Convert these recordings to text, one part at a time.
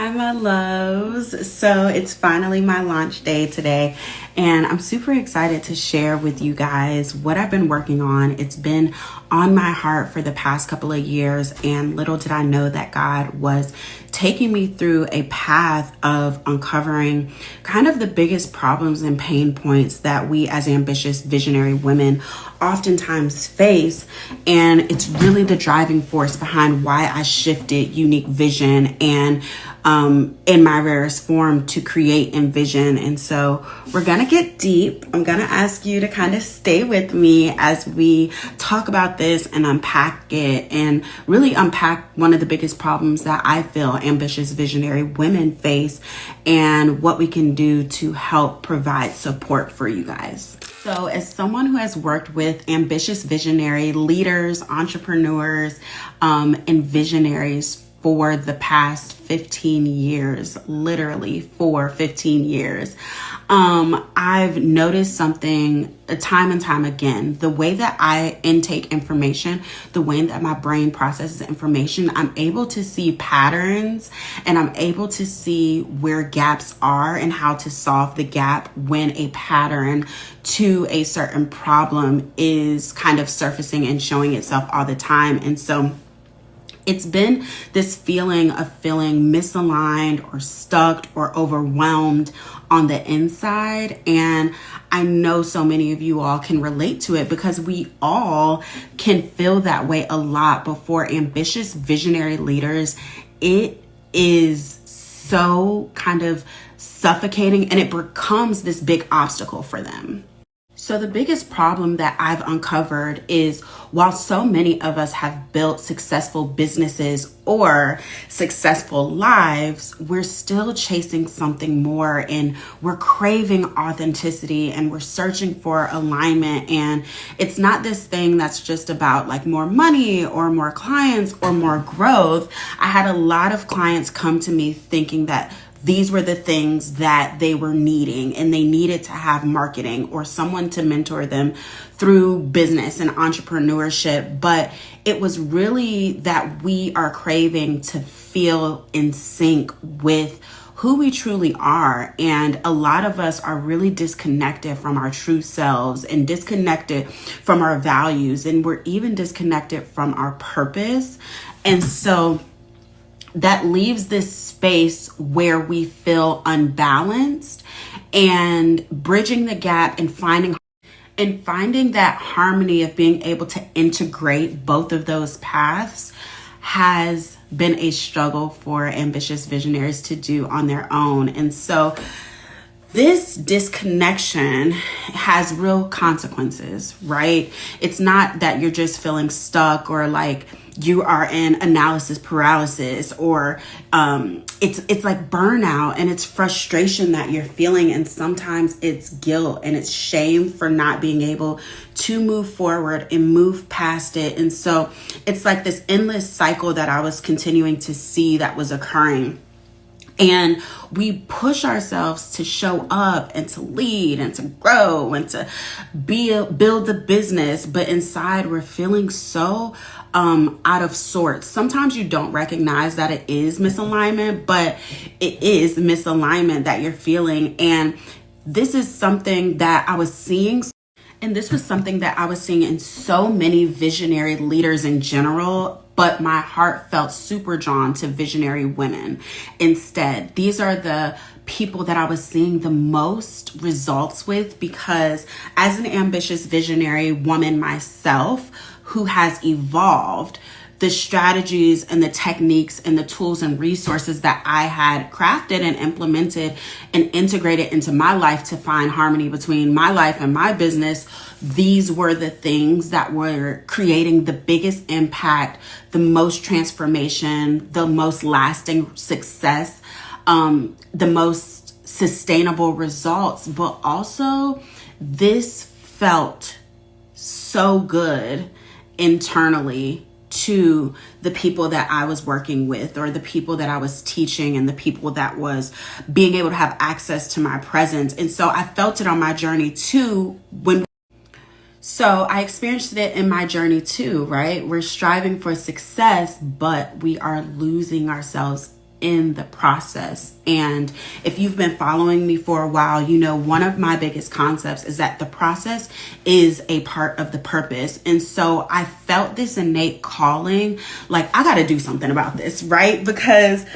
Hi, my loves. So it's finally my launch day today, and I'm super excited to share with you guys what I've been working on. It's been on my heart for the past couple of years, and little did I know that God was taking me through a path of uncovering kind of the biggest problems and pain points that we as ambitious visionary women oftentimes face. And it's really the driving force behind why I shifted Unique Vision and in my rarest form to create Envision. And so we're gonna get deep. I'm gonna ask you to kind of stay with me as we talk about this and unpack it, and really unpack one of the biggest problems that I feel ambitious visionary women face and what we can do to help provide support for you guys. So as someone who has worked with ambitious visionary leaders, entrepreneurs, and visionaries for the past 15 years, literally for 15 years, I've noticed something time and time again. The way that I intake information, the way that my brain processes information, I'm able to see patterns and I'm able to see where gaps are and how to solve the gap when a pattern to a certain problem is kind of surfacing and showing itself all the time. And so it's been this feeling of feeling misaligned or stuck or overwhelmed on the inside. And I know so many of you all can relate to it because we all can feel that way a lot. But for ambitious visionary leaders, it is so kind of suffocating and it becomes this big obstacle for them. So the biggest problem that I've uncovered is while so many of us have built successful businesses or successful lives, we're still chasing something more and we're craving authenticity and we're searching for alignment. And it's not this thing that's just about like more money or more clients or more growth. I had a lot of clients come to me thinking that these were the things that they were needing, and they needed to have marketing or someone to mentor them through business and entrepreneurship. But it was really that we are craving to feel in sync with who we truly are. And a lot of us are really disconnected from our true selves and disconnected from our values, and we're even disconnected from our purpose. And so that leaves this space where we feel unbalanced, and bridging the gap and finding that harmony of being able to integrate both of those paths has been a struggle for ambitious visionaries to do on their own. And so this disconnection has real consequences, right? It's not that you're just feeling stuck or like you are in analysis paralysis, or it's like burnout and it's frustration that you're feeling. And sometimes it's guilt and it's shame for not being able to move forward and move past it. And so it's like this endless cycle that I was continuing to see that was occurring. And we push ourselves to show up and to lead and to grow and to build the business. But inside we're feeling so out of sorts. Sometimes you don't recognize that it is misalignment, but it is misalignment that you're feeling. And this is something that I was seeing. And this was something that I was seeing in so many visionary leaders in general, but my heart felt super drawn to visionary women instead. These are the people that I was seeing the most results with, because as an ambitious visionary woman myself who has evolved, the strategies and the techniques and the tools and resources that I had crafted and implemented and integrated into my life to find harmony between my life and my business, these were the things that were creating the biggest impact, the most transformation, the most lasting success, the most sustainable results. But also, this felt so good internally to the people that I was working with, or the people that I was teaching, and the people that was being able to have access to my presence. And so I felt it on my journey too. So I experienced it in my journey too, right? We're striving for success, but we are losing ourselves in the process. And if you've been following me for a while, you know one of my biggest concepts is that the process is a part of the purpose. And so I felt this innate calling, like I got to do something about this, right? Because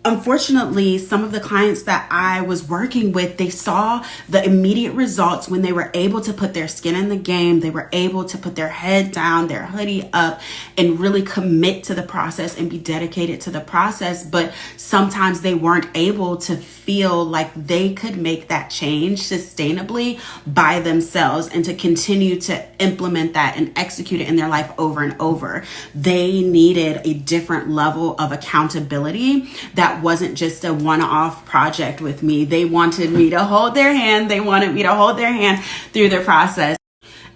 unfortunately, some of the clients that I was working with, they saw the immediate results when they were able to put their skin in the game. They were able to put their head down, their hoodie up, and really commit to the process and be dedicated to the process. But sometimes they weren't able to feel like they could make that change sustainably by themselves and to continue to implement that and execute it in their life over and over. They needed a different level of accountability that wasn't just a one-off project with me. They wanted me to hold their hand. They wanted me to hold their hand through the process.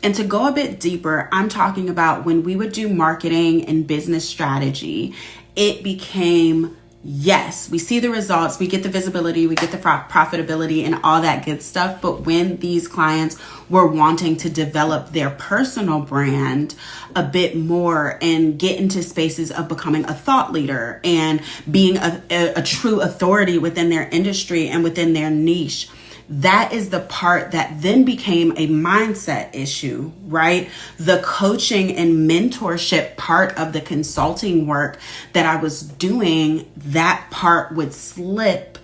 And to go a bit deeper, I'm talking about when we would do marketing and business strategy, it became, yes, we see the results, we get the visibility, we get the profitability and all that good stuff. But when these clients were wanting to develop their personal brand a bit more and get into spaces of becoming a thought leader and being a true authority within their industry and within their niche, that is the part that then became a mindset issue, right? The coaching and mentorship part of the consulting work that I was doing, that part would slip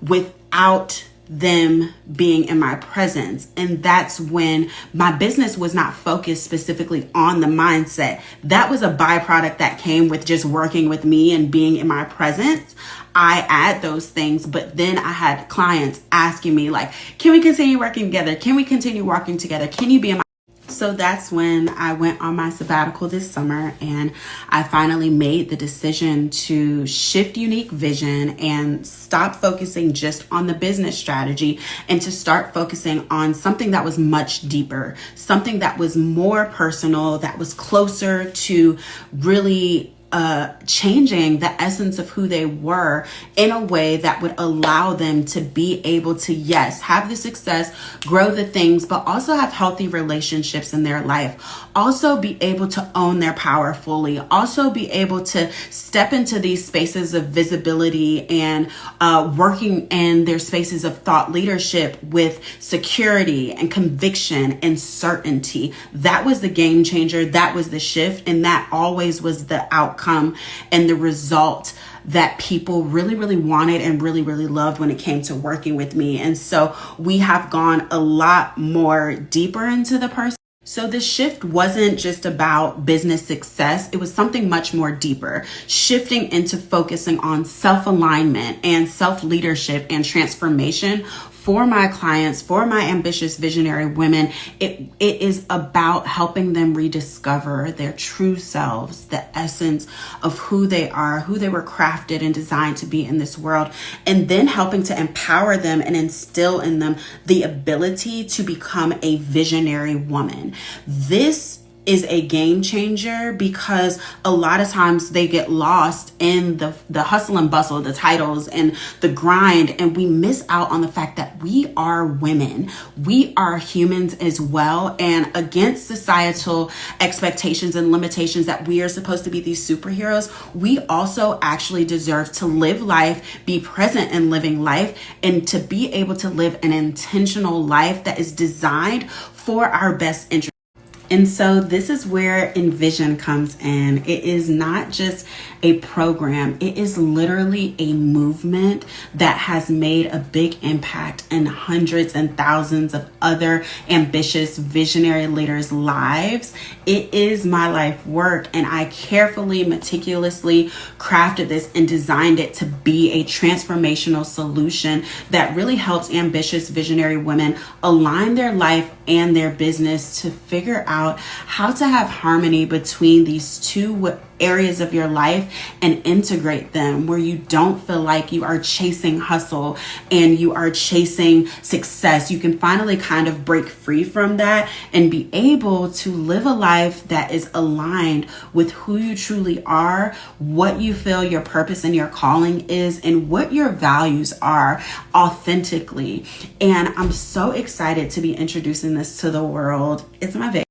without them being in my presence. And that's when my business was not focused specifically on the mindset. That was a byproduct that came with just working with me and being in my presence. I add those things, but then I had clients asking me like, can we continue working together? Can we continue working together? Can you be in my... So that's when I went on my sabbatical this summer, and I finally made the decision to shift Unique Vision and stop focusing just on the business strategy and to start focusing on something that was much deeper, something that was more personal, that was closer to really changing the essence of who they were in a way that would allow them to be able to, yes, have the success, grow the things, but also have healthy relationships in their life. Also be able to own their power fully. Also be able to step into these spaces of visibility and working in their spaces of thought leadership with security and conviction and certainty. That was the game changer. That was the shift. And that always was the outcome and the result that people really, really wanted and really, really loved when it came to working with me. And so we have gone a lot more deeper into the person. So the shift wasn't just about business success. It was something much more deeper, shifting into focusing on self-alignment and self-leadership and transformation for my clients, for my ambitious visionary women. It is about helping them rediscover their true selves, the essence of who they are, who they were crafted and designed to be in this world, and then helping to empower them and instill in them the ability to become a visionary woman. This is a game changer because a lot of times they get lost in the hustle and bustle, the titles and the grind, and we miss out on the fact that we are women. We are humans as well, and against societal expectations and limitations that we are supposed to be these superheroes, we also actually deserve to live life, be present in living life, and to be able to live an intentional life that is designed for our best interest. And so this is where Envision comes in. It is not just a program. It is literally a movement that has made a big impact in hundreds and thousands of other ambitious visionary leaders' lives. It is my life work, and I carefully, meticulously crafted this and designed it to be a transformational solution that really helps ambitious visionary women align their life and their business to figure out how to have harmony between these two areas of your life and integrate them, where you don't feel like you are chasing hustle and you are chasing success. You can finally kind of break free from that and be able to live a life that is aligned with who you truly are, what you feel your purpose and your calling is, and what your values are authentically. And I'm so excited to be introducing this to the world. It's my baby.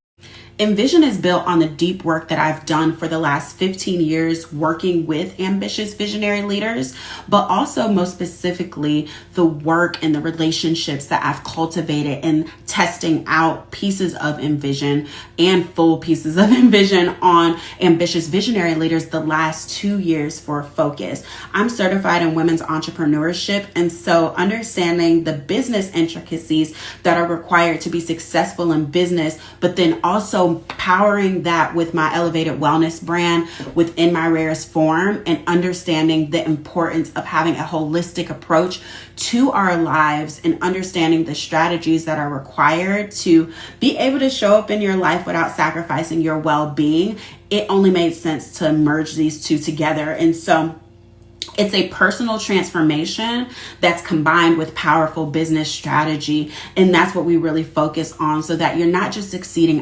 Envision is built on the deep work that I've done for the last 15 years working with ambitious visionary leaders, but also most specifically the work and the relationships that I've cultivated in testing out pieces of Envision and full pieces of Envision on ambitious visionary leaders the last 2 years for focus. I'm certified in women's entrepreneurship, and so understanding the business intricacies that are required to be successful in business, but then also powering that with my elevated wellness brand within my rarest form, and understanding the importance of having a holistic approach to our lives and understanding the strategies that are required to be able to show up in your life without sacrificing your well-being. It only made sense to merge these two together. And so it's a personal transformation that's combined with powerful business strategy. And that's what we really focus on, so that you're not just succeeding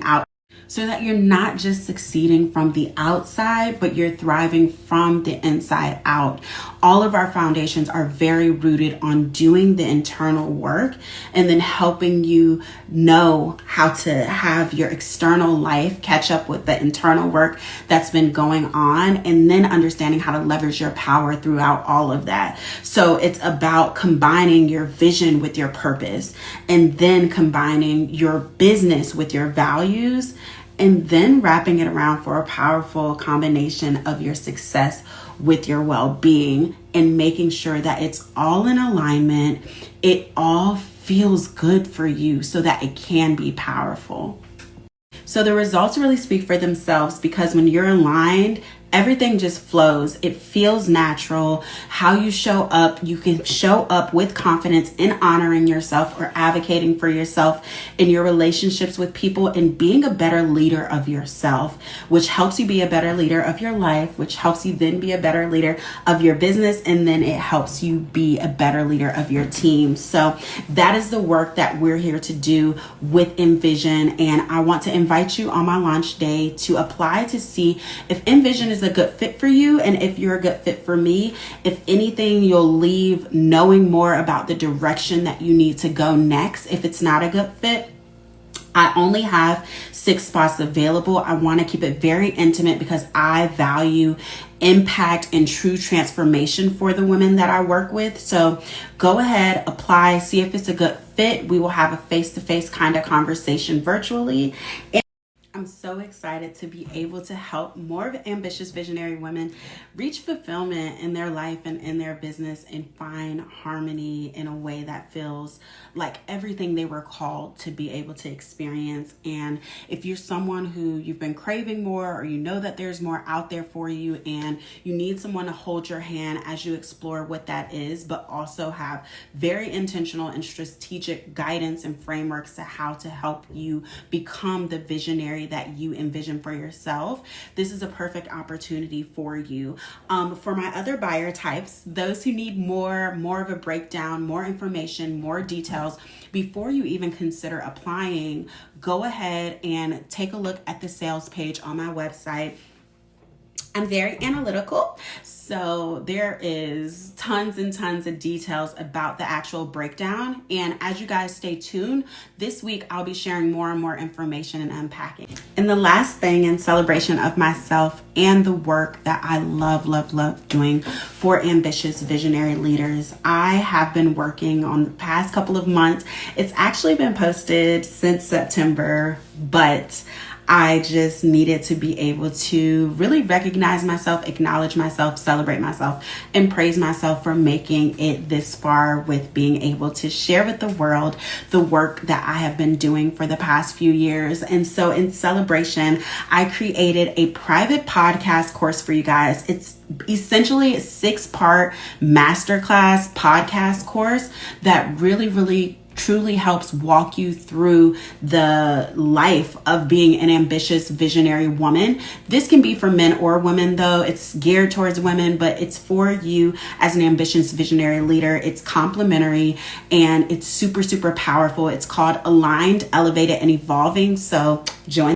from the outside, but you're thriving from the inside out. All of our foundations are very rooted on doing the internal work and then helping you know how to have your external life catch up with the internal work that's been going on, and then understanding how to leverage your power throughout all of that. So it's about combining your vision with your purpose, and then combining your business with your values, and then wrapping it around for a powerful combination of your success with your well-being, and making sure that it's all in alignment. It all feels good for you so that it can be powerful. So the results really speak for themselves, because when you're aligned, everything just flows. It feels natural. How you show up, you can show up with confidence in honoring yourself or advocating for yourself in your relationships with people, and being a better leader of yourself, which helps you be a better leader of your life, which helps you then be a better leader of your business, and then it helps you be a better leader of your team. So that is the work that we're here to do with Envision, and I want to invite you on my launch day to apply to see if Envision is a good fit for you, and if you're a good fit for me. If anything, you'll leave knowing more about the direction that you need to go next. If it's not a good fit, I only have 6 spots available. I want to keep it very intimate because I value impact and true transformation for the women that I work with. So go ahead, apply, see if it's a good fit. We will have a face-to-face kind of conversation virtually. I'm so excited to be able to help more ambitious visionary women reach fulfillment in their life and in their business, and find harmony in a way that feels like everything they were called to be able to experience. And if you're someone who you've been craving more, or you know that there's more out there for you, and you need someone to hold your hand as you explore what that is, but also have very intentional and strategic guidance and frameworks to how to help you become the visionary that you envision for yourself, this is a perfect opportunity for you. For my other buyer types, those who need more of a breakdown, more information, more details before you even consider applying, go ahead and take a look at the sales page on my website. I'm very analytical, so there is tons and tons of details about the actual breakdown. And as you guys stay tuned, this week I'll be sharing more and more information and unpacking. And the last thing, in celebration of myself and the work that I love doing for ambitious visionary leaders, I have been working on the past couple of months. It's actually been posted since September, but I just needed to be able to really recognize myself, acknowledge myself, celebrate myself, and praise myself for making it this far, with being able to share with the world the work that I have been doing for the past few years. And so in celebration, I created a private podcast course for you guys. It's essentially a 6-part masterclass podcast course that really truly helps walk you through the life of being an ambitious visionary woman. This can be for men or women, though. It's geared towards women, but it's for you as an ambitious visionary leader. It's complimentary and it's super powerful. It's called Aligned, Elevated, and Evolving. So join.